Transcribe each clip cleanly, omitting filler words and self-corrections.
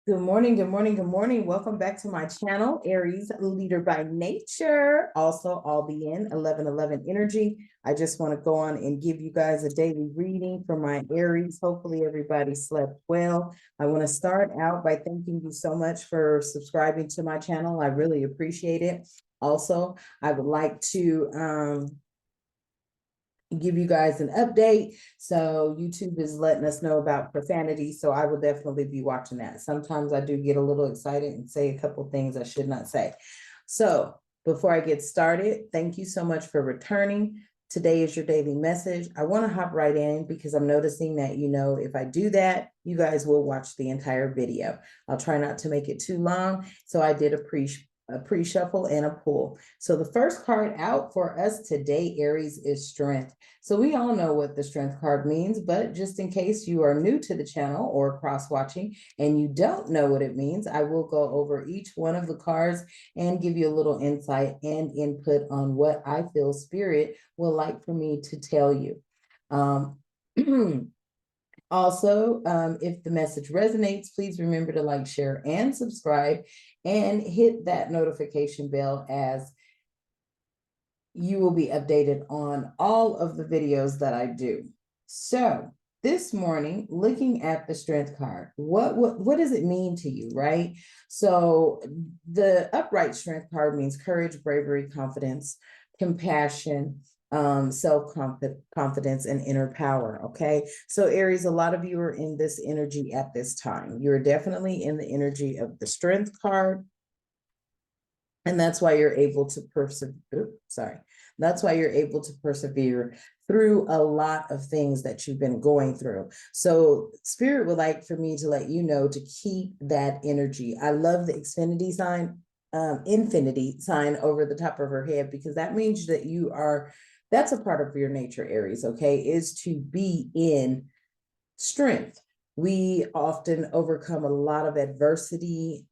Good morning, good morning, good morning. Welcome back to my channel, Aries Leader by Nature, also ALBN 1111 Energy. I just want to go on and give you guys a daily reading for my Aries. Hopefully everybody slept well. I want to start out by thanking you so much for subscribing to my channel. I really appreciate it. Also, I would like to give you guys an update. So YouTube is letting us know about profanity. So I will definitely be watching that. Sometimes I do get a little excited and say a couple things I should not say. So before I get started, thank you so much for returning. Today is your daily message. I want to hop right in because I'm noticing that, if I do that, you guys will watch the entire video. I'll try not to make it too long. So I did a pre-shuffle and a pull. So the first card out for us today, Aries, is Strength. So we all know what the Strength card means, but just in case you are new to the channel or cross-watching and you don't know what it means, I will go over each one of the cards and give you a little insight and input on what I feel Spirit will like for me to tell you. Also, if the message resonates, please remember to like, share, and subscribe, and hit that notification bell as you will be updated on all of the videos that I do. So this morning, looking at the Strength card, what does it mean to you, right? So the upright Strength card means courage, bravery, confidence, compassion, self-confidence, and inner power. Okay, so Aries, a lot of you are in this energy at this time. You're definitely in the energy of the Strength card, and that's why you're able to persevere. That's why you're able to persevere through a lot of things that you've been going through. So Spirit would like for me to let you know to keep that energy. I love the infinity sign over the top of her head, because that means that that's a part of your nature, Aries, okay, is to be in strength. We often overcome a lot of adversity,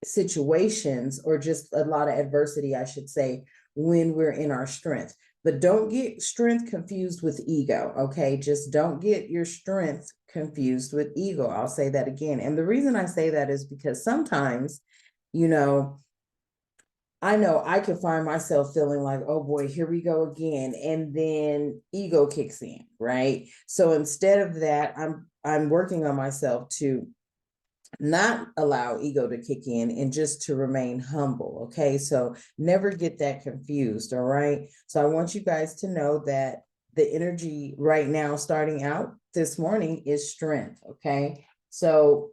situations, or just a lot of adversity, I should say, when we're in our strength. But don't get strength confused with ego, okay? Just don't get your strength confused with ego. I'll say that again. And the reason I say that is because sometimes, I know I can find myself feeling like, oh boy, here we go again. And then ego kicks in, right? So instead of that, I'm working on myself to not allow ego to kick in and just to remain humble. Okay, so never get that confused. All right, so I want you guys to know that the energy right now starting out this morning is strength. Okay, so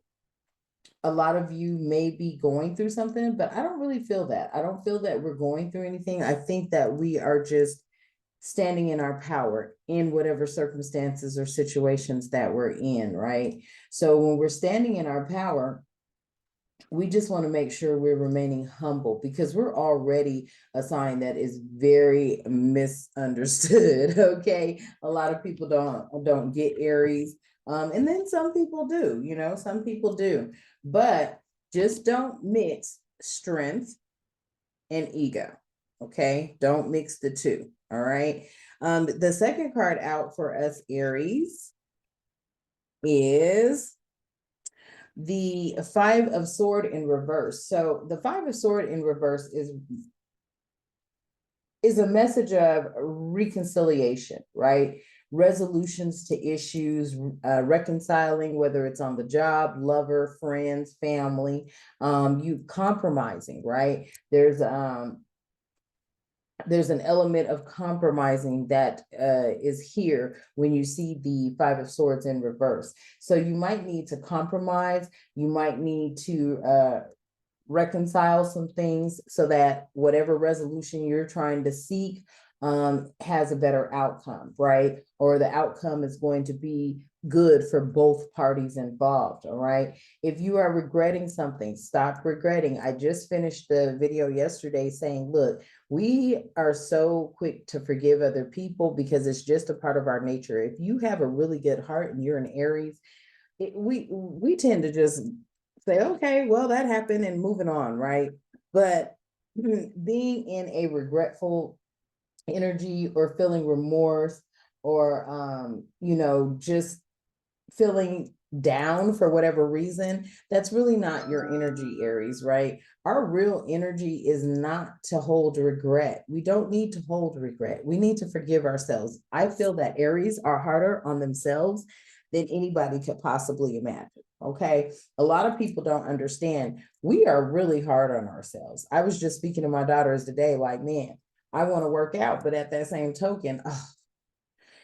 a lot of you may be going through something, but I don't really feel that. I don't feel that we're going through anything. I think that we are just standing in our power in whatever circumstances or situations that we're in, right? So when we're standing in our power, we just want to make sure we're remaining humble, because we're already a sign that is very misunderstood. Okay, a lot of people don't get Aries, and then some people do. Some people do, but just don't mix strength and ego. Okay, don't mix the two. All right. The second card out for us, Aries, is the Five of Sword in reverse. So the Five of Sword in reverse is a message of reconciliation, right? Resolutions to issues, reconciling, whether it's on the job, lover, friends, family, you compromising, right? There's an element of compromising that is here when you see the Five of Swords in reverse. So you might need to compromise. You might need to reconcile some things so that whatever resolution you're trying to seek has a better outcome, right? Or the outcome is going to be good for both parties involved. All right, if you are regretting something, stop regretting. I just finished the video yesterday saying, look, we are so quick to forgive other people because it's just a part of our nature. If you have a really good heart and you're an Aries, we tend to just say, okay, well, that happened, and moving on, right? But being in a regretful energy or feeling remorse, or just feeling down for whatever reason, that's really not your energy, Aries, right? Our real energy is not to hold regret. We don't need to hold regret. We need to forgive ourselves. I feel that Aries are harder on themselves than anybody could possibly imagine. Okay. A lot of people don't understand. We are really hard on ourselves. I was just speaking to my daughters today, like, man, I want to work out, but at that same token,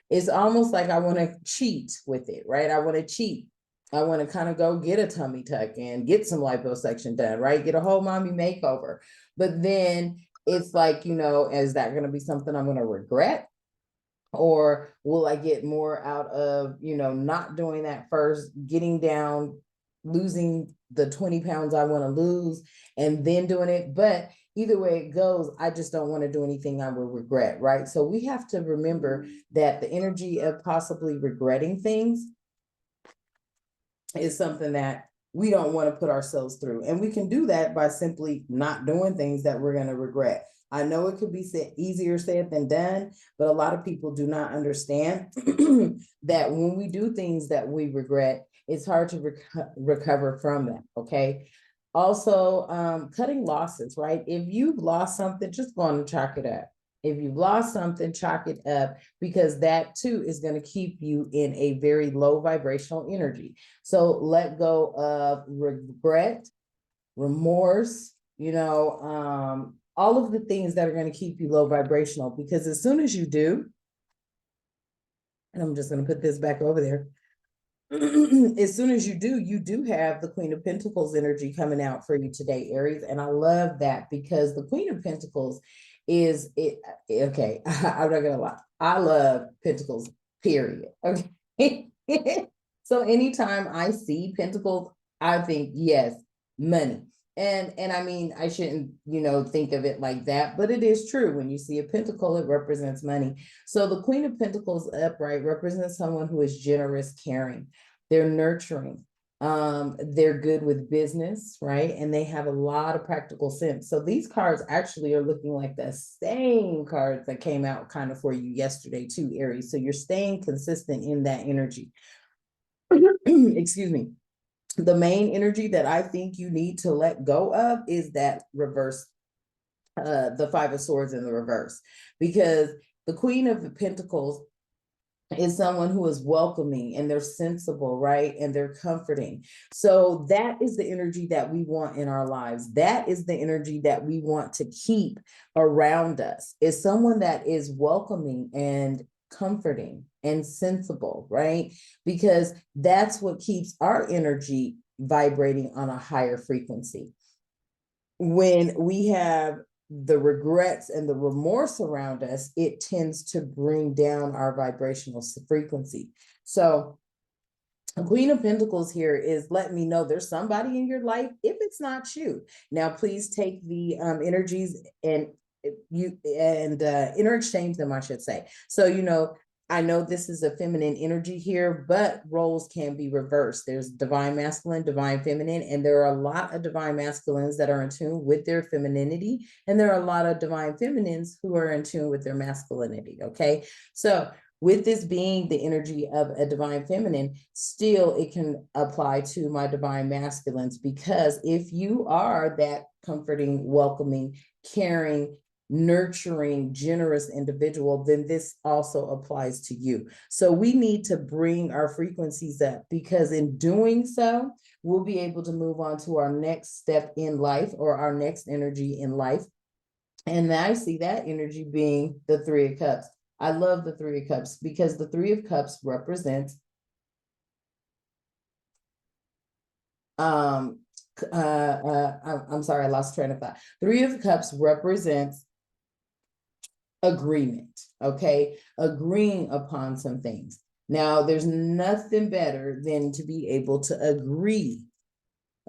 it's almost like I want to cheat with it, right? I want to cheat. I want to kind of go get a tummy tuck and get some liposuction done, right? Get a whole mommy makeover. But then it's like, is that going to be something I'm going to regret? Or will I get more out of, not doing that first, getting down, losing the 20 pounds I want to lose, and then doing it? But either way it goes, I just don't want to do anything I will regret, right? So we have to remember that the energy of possibly regretting things is something that we don't want to put ourselves through. And we can do that by simply not doing things that we're going to regret. I know it could be easier said than done, but a lot of people do not understand that when we do things that we regret, it's hard to recover from that, okay? Also, cutting losses, right? If you've lost something, just go on and chalk it up. If you've lost something, chalk it up, because that too is going to keep you in a very low vibrational energy. So let go of regret, remorse, all of the things that are going to keep you low vibrational, because as soon as you do, and I'm just going to put this back over there, as soon as you do have the Queen of Pentacles energy coming out for you today, Aries. And I love that, because the Queen of Pentacles is it. Okay, I'm not gonna lie. I love Pentacles, period. Okay. So anytime I see Pentacles, I think, yes, money. And I mean, I shouldn't, think of it like that, but it is true. When you see a pentacle, it represents money. So the Queen of Pentacles upright represents someone who is generous, caring. They're nurturing. They're good with business, right? And they have a lot of practical sense. So these cards actually are looking like the same cards that came out kind of for you yesterday too, Aries. So you're staying consistent in that energy. Excuse me. The main energy that I think you need to let go of is that reverse, the Five of Swords in the reverse, because the Queen of the Pentacles is someone who is welcoming, and they're sensible, right? And they're comforting. So that is the energy that we want in our lives. That is the energy that we want to keep around us, is someone that is welcoming and comforting and sensible, right? Because that's what keeps our energy vibrating on a higher frequency. When we have the regrets and the remorse around us, it tends to bring down our vibrational frequency. So Queen of Pentacles here is letting me know there's somebody in your life, if it's not you. Now, please take the energies and interexchange them, I should say. So, I know this is a feminine energy here, but roles can be reversed. There's divine masculine, divine feminine, and there are a lot of divine masculines that are in tune with their femininity, and there are a lot of divine feminines who are in tune with their masculinity, okay? So with this being the energy of a divine feminine, still it can apply to my divine masculines, because if you are that comforting, welcoming, caring, nurturing, generous individual, then this also applies to you. So we need to bring our frequencies up, because in doing so, we'll be able to move on to our next step in life, or our next energy in life. And I see that energy being the Three of Cups. I love the Three of Cups, because the Three of Cups represents I'm sorry, I lost train of thought. Three of Cups represents agreement, okay? Agreeing upon some things. Now, there's nothing better than to be able to agree,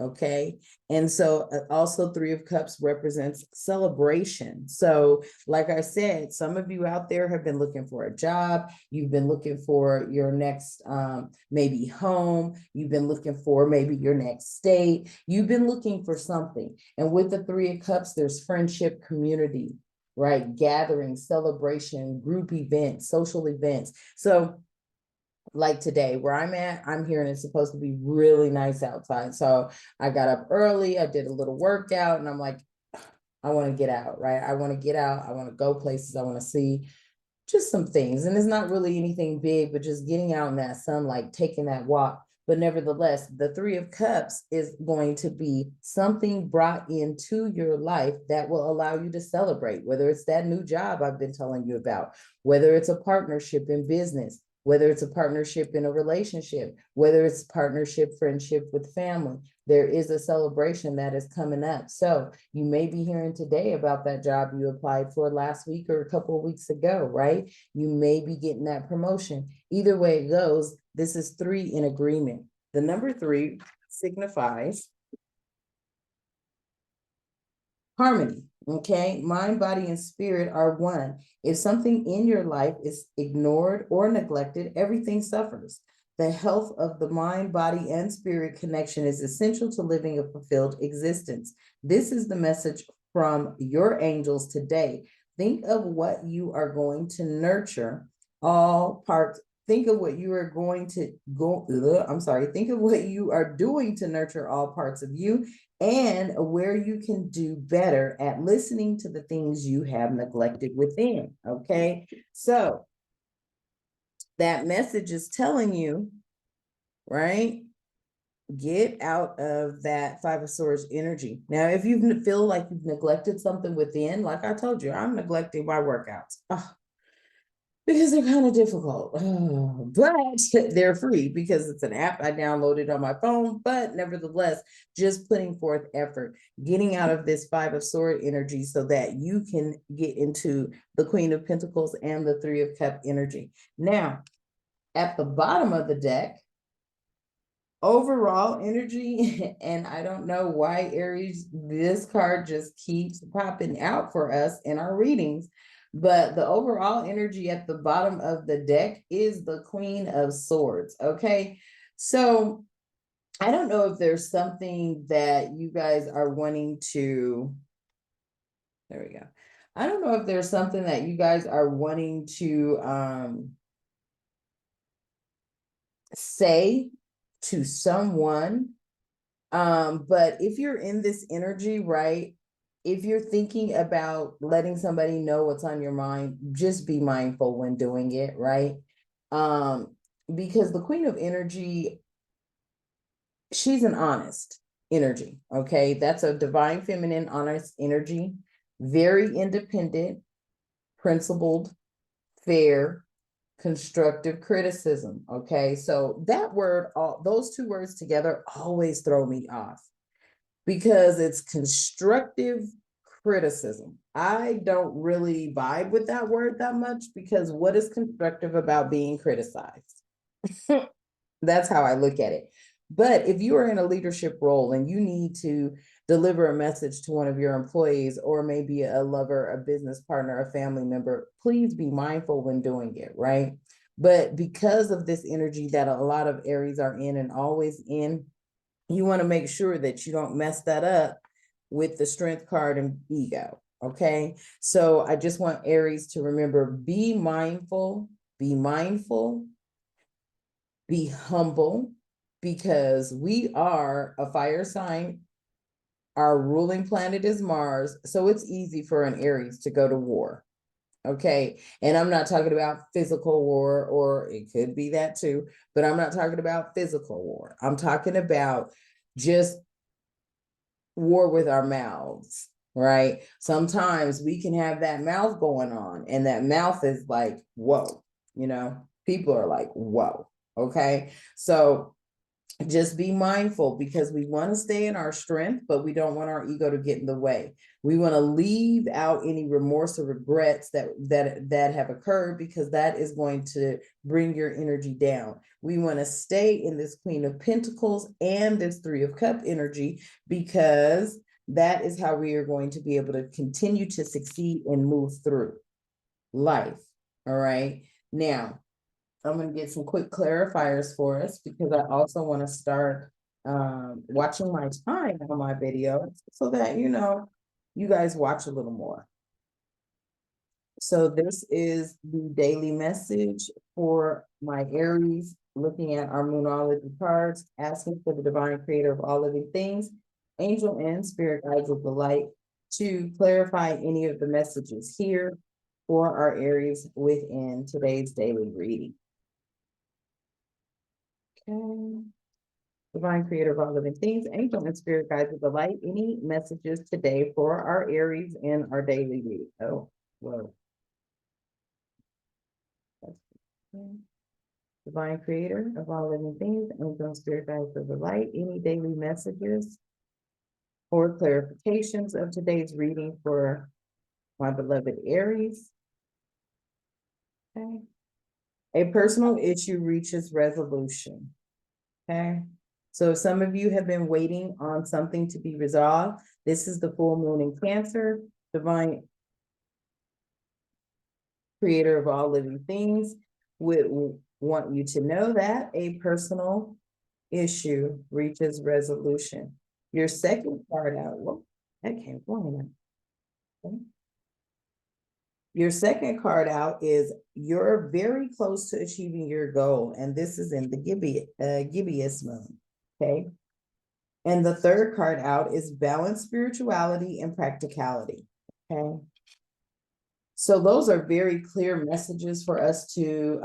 okay? And so also Three of Cups represents celebration. So like I said, some of you out there have been looking for a job. You've been looking for your next maybe home. You've been looking for maybe your next state. You've been looking for something. And with the Three of Cups, there's friendship, community, right? Gathering, celebration, group events, social events. So like today where I'm at, I'm hearing it's supposed to be really nice outside. So I got up early, I did a little workout, and I'm like, I want to get out, right? I want to get out. I want to go places. I want to see just some things. And it's not really anything big, but just getting out in that sunlight, taking that walk. But nevertheless, the Three of Cups is going to be something brought into your life that will allow you to celebrate, whether it's that new job I've been telling you about, whether it's a partnership in business, whether it's a partnership in a relationship, whether it's partnership, friendship with family. There is a celebration that is coming up. So you may be hearing today about that job you applied for last week or a couple of weeks ago, right? You may be getting that promotion. Either way it goes, this is 3 in agreement. The number 3 signifies harmony, okay? Mind, body, and spirit are one. If something in your life is ignored or neglected, everything suffers. The health of the mind, body, and spirit connection is essential to living a fulfilled existence. This is the message from your angels today. Think of what you are going to nurture all parts. Think of what you are going to think of what you are doing to nurture all parts of you and where you can do better at listening to the things you have neglected within. Okay, so that message is telling you, right? Get out of that Five of Swords energy. Now, if you feel like you've neglected something within, like I told you, I'm neglecting my workouts. Because they're kind of difficult, but they're free because it's an app I downloaded on my phone. But nevertheless, just putting forth effort, getting out of this Five of Sword energy so that you can get into the Queen of Pentacles and the Three of Cup energy. Now, at the bottom of the deck, overall energy, and I don't know why, Aries, this card just keeps popping out for us in our readings, but the overall energy at the bottom of the deck is the Queen of Swords, okay? So I don't know if there's something that you guys are wanting to, there we go. I don't know if there's something that you guys are wanting to say to someone. But if you're in this energy, right, if you're thinking about letting somebody know what's on your mind, just be mindful when doing it, right? Because the Queen of Energy, she's an honest energy, okay? That's a divine feminine honest energy, very independent, principled, fair, constructive criticism, okay? So that word, those 2 words together always throw me off because it's constructive criticism. I don't really vibe with that word that much because what is constructive about being criticized? That's how I look at it. But if you are in a leadership role and you need to deliver a message to one of your employees or maybe a lover, a business partner, a family member, please be mindful when doing it, right? But because of this energy that a lot of Aries are in and always in, you want to make sure that you don't mess that up with the Strength card and ego, okay? So I just want Aries to remember, be mindful, be humble, because we are a fire sign. Our ruling planet is Mars, so it's easy for an Aries to go to war. Okay, and I'm not talking about physical war, or it could be that too, but I'm not talking about physical war. I'm talking about just war with our mouths, right? Sometimes we can have that mouth going on, and that mouth is like, whoa, people are like, whoa. Okay, so just be mindful, because we want to stay in our strength, but we don't want our ego to get in the way. We want to leave out any remorse or regrets that have occurred, because that is going to bring your energy down. We want to stay in this Queen of Pentacles and this Three of Cup energy, because that is how we are going to be able to continue to succeed and move through life. All right. Now, I'm going to get some quick clarifiers for us, because I also want to start watching my time on my videos so that, you guys watch a little more. So this is the daily message for my Aries looking at our Moonology cards, asking for the divine creator of all living things, angel and spirit guides of the light, to clarify any of the messages here for our Aries within today's daily reading. Okay. Divine creator of all living things, angel and spirit guides of the light, any messages today for our Aries in our daily reading. Oh, whoa. Okay. Divine creator of all living things, angel and spirit guides of the light, any daily messages or clarifications of today's reading for my beloved Aries. Okay. A personal issue reaches resolution. Okay. So if some of you have been waiting on something to be resolved, this is the full moon in Cancer. Divine creator of all living things would want you to know that a personal issue reaches resolution. Your second card out, whoa, that came flying out. Okay. Your second card out is you're very close to achieving your goal, and this is in the gibbous moon, okay? And the third card out is balance, spirituality, and practicality, okay? So those are very clear messages for us to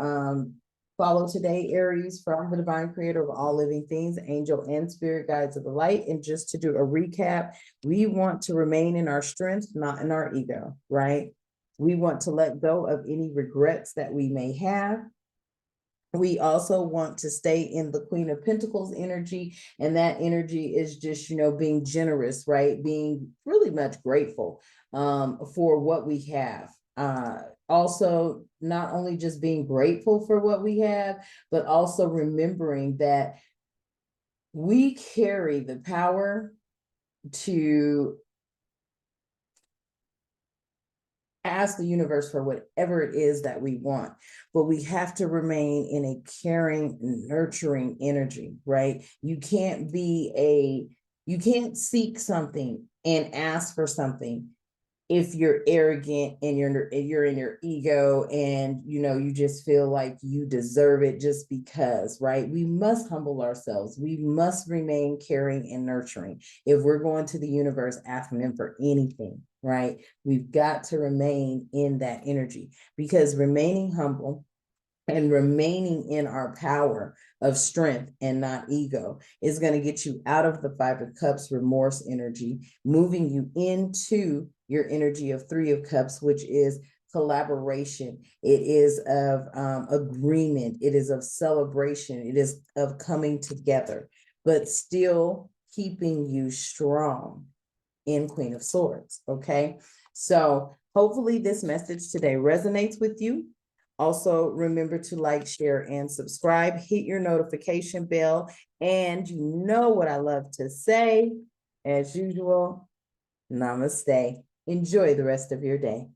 follow today, Aries, from the divine creator of all living things, angel and spirit guides of the light. And just to do a recap, we want to remain in our strength, not in our ego, right? We want to let go of any regrets that we may have. We also want to stay in the Queen of Pentacles energy, and that energy is just, being generous, right? Being really much grateful for what we have. Also, not only just being grateful for what we have, but also remembering that we carry the power to ask the universe for whatever it is that we want, but we have to remain in a caring, nurturing energy, right? You can't seek something and ask for something if you're arrogant and you're in your ego and you just feel like you deserve it just because, right? We must humble ourselves. We must remain caring and nurturing if we're going to the universe asking them for anything, right? We've got to remain in that energy, because remaining humble and remaining in our power of strength and not ego is going to get you out of the Five of Cups remorse energy, moving you into your energy of Three of Cups, which is collaboration. It is of agreement. It is of celebration. It is of coming together, but still keeping you strong in Queen of Swords. Okay. So hopefully this message today resonates with you. Also, remember to like, share, and subscribe. Hit your notification bell. And you know what I love to say, as usual, namaste. Enjoy the rest of your day.